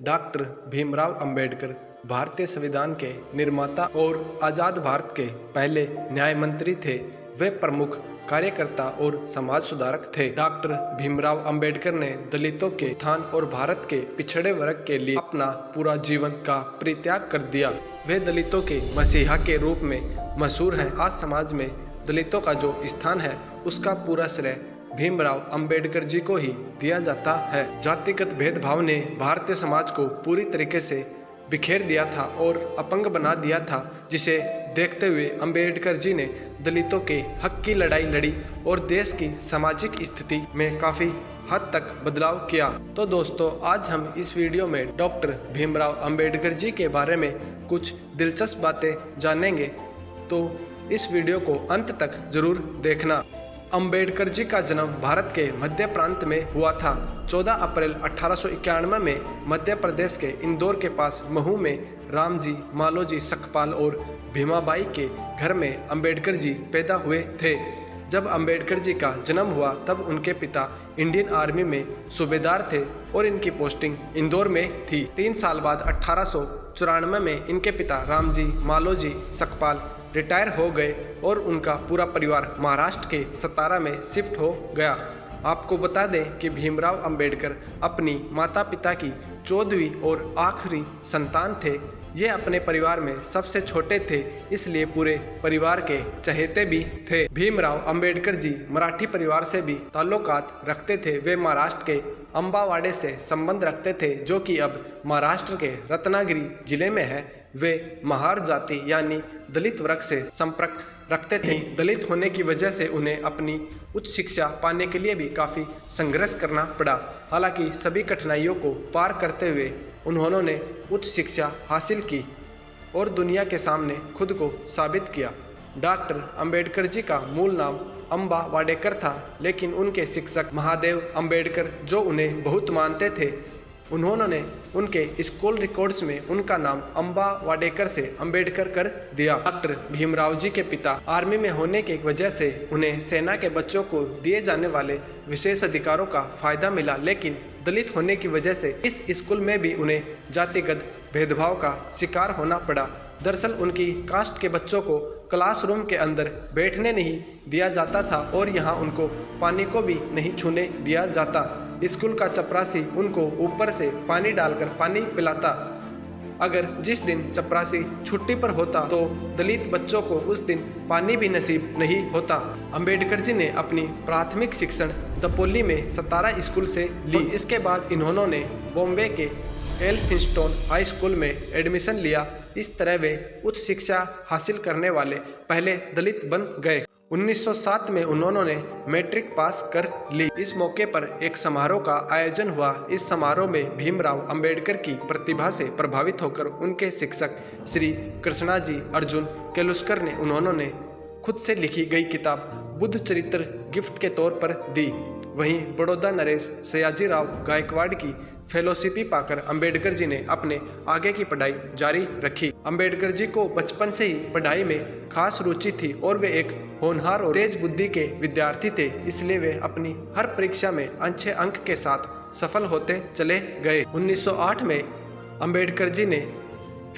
Doctor Bhimrao Ambedkar भारतीय संविधान के निर्माता और आज़ाद भारत के पहले न्याय मंत्री थे। वे प्रमुख कार्यकर्ता और समाज सुधारक थे। डॉक्टर भीमराव अंबेडकर ने दलितों के उत्थान और भारत के पिछड़े वर्ग के लिए अपना पूरा जीवन का परित्याग कर दिया। वे दलितों के मसीहा के रूप में मशहूर हैं। आज समाज में दलितों का जो स्थान है उसका पूरा श्रेय भीमराव अंबेडकर जी को ही दिया जाता है। जातिगत भेदभाव ने भारतीय समाज को पूरी तरीके से बिखेर दिया था और अपंग बना दिया था, जिसे देखते हुए अंबेडकर जी ने दलितों के हक की लड़ाई लड़ी और देश की सामाजिक स्थिति में काफ़ी हद तक बदलाव किया। तो दोस्तों, आज हम इस वीडियो में डॉक्टर भीमराव अंबेडकर जी के बारे में कुछ दिलचस्प बातें जानेंगे, तो इस वीडियो को अंत तक जरूर देखना। अंबेडकर जी का जन्म भारत के मध्य प्रांत में हुआ था। 14 अप्रैल 1891 में मध्य प्रदेश के इंदौर के पास महू में रामजी, मालोजी, सकपाल और भीमाबाई के घर में अंबेडकर जी पैदा हुए थे। जब अंबेडकर जी का जन्म हुआ तब उनके पिता इंडियन आर्मी में सूबेदार थे और इनकी पोस्टिंग इंदौर में थी। 3 साल बाद 1894 में इनके पिता रामजी, मालोजी, सकपाल रिटायर हो गए और उनका पूरा परिवार महाराष्ट्र के सतारा में शिफ्ट हो गया। आपको बता दें कि भीमराव अंबेडकर अपनी माता पिता की 14वीं और आखिरी संतान थे। ये अपने परिवार में सबसे छोटे थे, इसलिए पूरे परिवार के चहेते भी थे। भीमराव अंबेडकर जी मराठी परिवार से भी ताल्लुकात रखते थे। वे महाराष्ट्र के अंबावाड़े से संबंध रखते थे, जो कि अब महाराष्ट्र के रत्नागिरी जिले में है। वे महार जाति यानी दलित वर्ग से संपर्क रखते थे। दलित होने की वजह से उन्हें अपनी उच्च शिक्षा पाने के लिए भी काफ़ी संघर्ष करना पड़ा। हालांकि सभी कठिनाइयों को पार करते हुए उन्होंने उच्च शिक्षा हासिल की और दुनिया के सामने खुद को साबित किया। डॉक्टर अंबेडकर जी का मूल नाम अम्बा वाडेकर था, लेकिन उनके शिक्षक महादेव अंबेडकर, जो उन्हें बहुत मानते थे, उन्होंने उनके स्कूल रिकॉर्ड्स में उनका नाम अम्बा वाडेकर से अंबेडकर कर दिया। डॉक्टर भीमराव जी के पिता आर्मी में होने की वजह से उन्हें सेना के बच्चों को दिए जाने वाले विशेष अधिकारों का फायदा मिला, लेकिन दलित होने की वजह से इस स्कूल में भी उन्हें जातिगत भेदभाव का शिकार होना पड़ा। दरअसल उनकी कास्ट के बच्चों को क्लासरूम के अंदर बैठने नहीं दिया जाता था और यहाँ उनको पानी को भी नहीं छूने दिया जाता। स्कूल का चपरासी उनको ऊपर से पानी डालकर पानी पिलाता। अगर जिस दिन चपरासी छुट्टी पर होता तो दलित बच्चों को उस दिन पानी भी नसीब नहीं होता। अंबेडकर जी ने अपनी प्राथमिक शिक्षण दपोली में सतारा स्कूल से ली। इसके बाद इन्होंने बॉम्बे के एल्फिंस्टन हाई स्कूल में एडमिशन लिया। इस तरह वे उच्च शिक्षा हासिल करने वाले पहले दलित बन गए। 1907 में उन्होंने मैट्रिक पास कर ली। इस मौके पर एक समारोह का आयोजन हुआ। इस समारोह में भीमराव अंबेडकर की प्रतिभा से प्रभावित होकर उनके शिक्षक श्री कृष्णाजी अर्जुन केलुस्कर ने उन्होंने खुद से लिखी गई किताब बुद्ध चरित्र गिफ्ट के तौर पर दी। वहीं बड़ौदा नरेश सयाजीराव गायकवाड़ की फेलोशिपी पाकर अंबेडकर जी ने अपने आगे की पढ़ाई जारी रखी। अंबेडकर जी को बचपन से ही पढ़ाई में खास रुचि थी और वे एक होनहार और तेज बुद्धि के विद्यार्थी थे, इसलिए वे अपनी हर परीक्षा में अच्छे अंक के साथ सफल होते चले गए। 1908 में अंबेडकर जी ने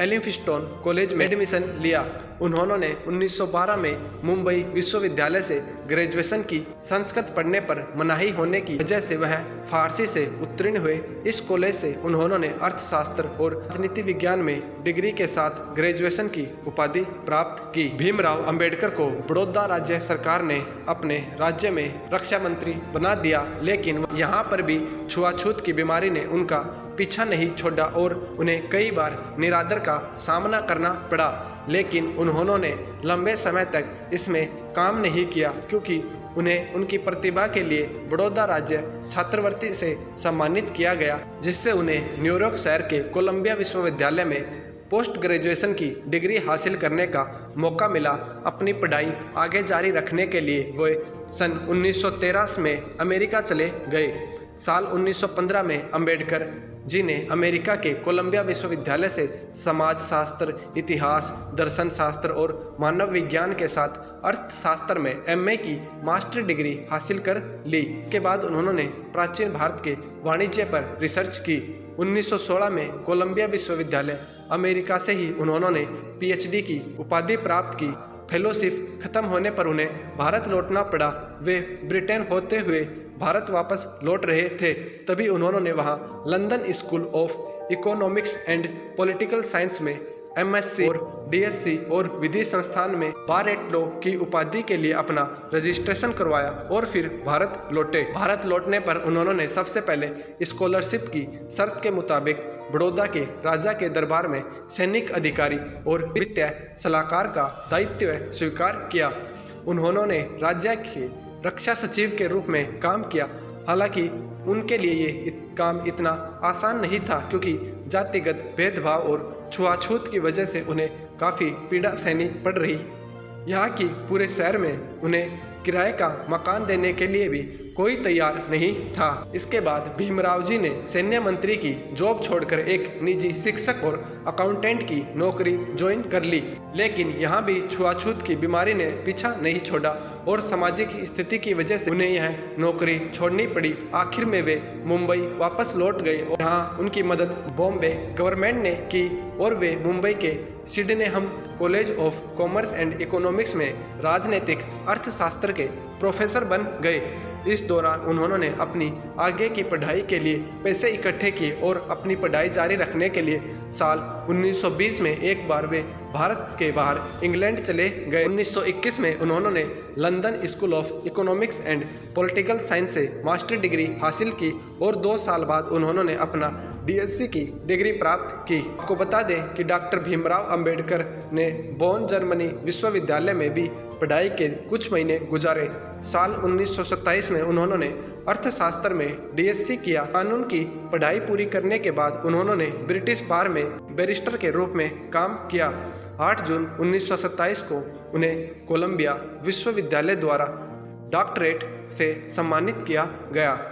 एल्फिंस्टन कॉलेज में एडमिशन लिया। उन्होंने 1912 में मुंबई विश्वविद्यालय से ग्रेजुएशन की। संस्कृत पढ़ने पर मनाही होने की वजह से वह फारसी से उत्तीर्ण हुए। इस कॉलेज से उन्होंने अर्थशास्त्र और राजनीति विज्ञान में डिग्री के साथ ग्रेजुएशन की उपाधि प्राप्त की। भीमराव अंबेडकर को बड़ौदा राज्य सरकार ने अपने राज्य में रक्षा मंत्री बना दिया, लेकिन यहाँ पर भी छुआछूत की बीमारी ने उनका पीछा नहीं छोड़ा और उन्हें कई बार निरादर का सामना करना पड़ा। लेकिन उन्होंने लंबे समय तक इसमें काम नहीं किया, क्योंकि उन्हें उनकी प्रतिभा के लिए बड़ौदा राज्य छात्रवृत्ति से सम्मानित किया गया, जिससे उन्हें न्यूयॉर्क शहर के कोलंबिया विश्वविद्यालय में पोस्ट ग्रेजुएशन की डिग्री हासिल करने का मौका मिला। अपनी पढ़ाई आगे जारी रखने के लिए वे सन 1913 में अमेरिका चले गए। साल 1915 में अंबेडकर जी ने अमेरिका के कोलंबिया विश्वविद्यालय से समाज शास्त्र, इतिहास, दर्शन शास्त्र और मानव विज्ञान के साथ अर्थशास्त्र में एमए की मास्टर डिग्री हासिल कर ली। इसके बाद उन्होंने प्राचीन भारत के वाणिज्य पर रिसर्च की। 1916 में कोलंबिया विश्वविद्यालय अमेरिका से ही उन्होंने पीएचडी की उपाधि प्राप्त की। फेलोशिप खत्म होने पर उन्हें भारत लौटना पड़ा। वे ब्रिटेन होते हुए भारत वापस लौट रहे थे, तभी उन्होंने वहां London school of economics and political science में एमएससी और डीएससी और विधि संस्थान में बार एट लॉ की उपाधि के लिए अपना रजिस्ट्रेशन करवाया और फिर भारत लौटे। भारत लौटने पर उन्होंने सबसे पहले स्कॉलरशिप की शर्त के मुताबिक बड़ौदा के राजा के दरबार में सैनिक अधिकारी और वित्तीय सलाहकार का दायित्व स्वीकार किया। उन्होंने राज्य के रक्षा सचिव के रूप में काम किया। हालांकि उनके लिए ये काम इतना आसान नहीं था, क्योंकि जातिगत भेदभाव और छुआछूत की वजह से उन्हें काफ़ी पीड़ा सहनी पड़ रही। यहाँ की पूरे शहर में उन्हें किराए का मकान देने के लिए भी कोई तैयार नहीं था। इसके बाद भीमराव जी ने सैन्य मंत्री की जॉब छोड़कर एक निजी शिक्षक और अकाउंटेंट की नौकरी ज्वाइन कर ली। लेकिन यहाँ भी छुआछूत की बीमारी ने पीछा नहीं छोड़ा और सामाजिक स्थिति की वजह से उन्हें यह नौकरी छोड़नी पड़ी। आखिर में वे मुंबई वापस लौट गए और यहाँ उनकी मदद बॉम्बे गवर्नमेंट ने की और वे मुंबई के Sydenham college of commerce and economics में राजनीतिक अर्थशास्त्र के प्रोफेसर बन गए। इस दौरान उन्होंने अपनी आगे की पढ़ाई के लिए पैसे इकट्ठे किए और अपनी पढ़ाई जारी रखने के लिए साल 1920 में एक बार वे भारत के बाहर इंग्लैंड चले गए। 1921 में उन्होंने London school of economics and political science से मास्टर डिग्री हासिल की और 2 साल बाद उन्होंने अपना डीएससी की डिग्री प्राप्त की। आपको बता दें कि डॉक्टर भीमराव अंबेडकर ने बोन जर्मनी विश्वविद्यालय में भी पढ़ाई के कुछ महीने गुजारे। साल 1927 में उन्होंने अर्थशास्त्र में डीएससी किया। कानून की पढ़ाई पूरी करने के बाद उन्होंने ब्रिटिश बार में बैरिस्टर के रूप में काम किया। 8 जून 1927 को उन्हें कोलंबिया विश्वविद्यालय द्वारा डॉक्टरेट से सम्मानित किया गया।